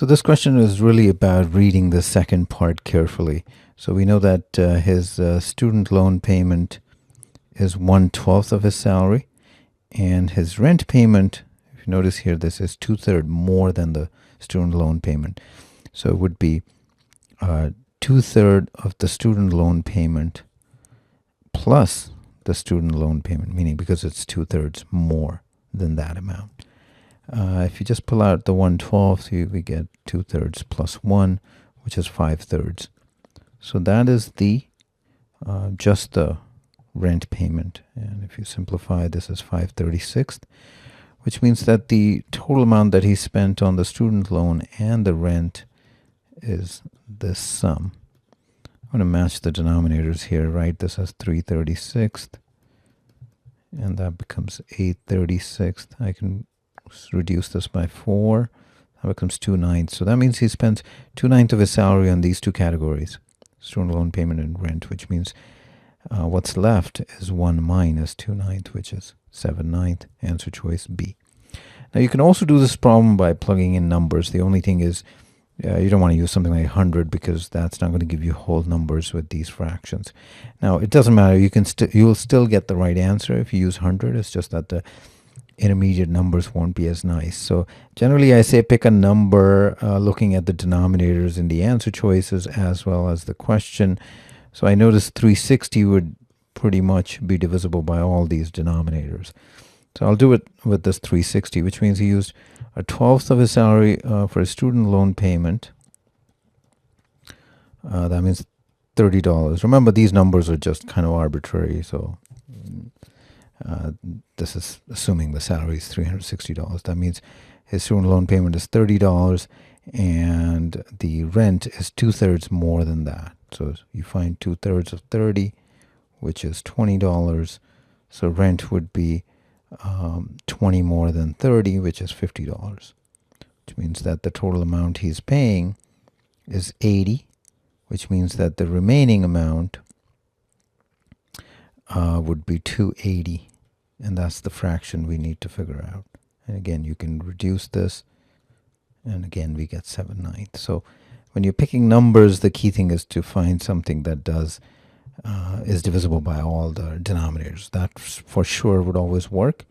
So this question is really about reading the second part carefully. So we know that his student loan payment is 1/12 of his salary, and his rent payment, if you notice here, this is 2/3 more than the student loan payment. So it would be 2/3 of the student loan payment plus the student loan payment, meaning because it's 2/3 more than that amount. If you just pull out the 1/12, we get 2/3 plus 1, which is 5/3. So that is the just the rent payment. And if you simplify, this is 5/36, which means that the total amount that he spent on the student loan and the rent is this sum. I'm going to match the denominators here, right? This is 3/36, and that becomes 8/36. I can reduce this by 4. That becomes 2/9. So that means he spends 2/9 of his salary on these two categories, student loan payment and rent, which means what's left is 1 minus 2/9, which is 7/9. Answer choice B. Now you can also do this problem by plugging in numbers. The only thing is you don't want to use something like 100 because that's not going to give you whole numbers with these fractions. Now it doesn't matter. You'll still get the right answer if you use 100. It's just that the intermediate numbers won't be as nice. So generally I say pick a number looking at the denominators in the answer choices as well as the question. So I noticed 360 would pretty much be divisible by all these denominators. So I'll do it with this 360, which means he used 1/12 of his salary for a student loan payment. That means $30. Remember, these numbers are just kind of arbitrary, so this is assuming the salary is $360. That means his student loan payment is $30, and the rent is 2/3 more than that. So you find 2/3 of 30, which is $20. So rent would be 20 more than 30, which is $50, which means that the total amount he's paying is 80, which means that the remaining amount would be 280, and that's the fraction we need to figure out. And again, you can reduce this, and again we get 7/9. So when you're picking numbers, the key thing is to find something that is divisible by all the denominators. That for sure would always work.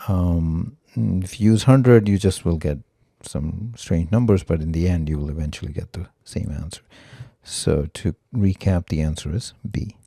If you use 100, you just will get some strange numbers, but in the end you will eventually get the same answer. So to recap, the answer is B.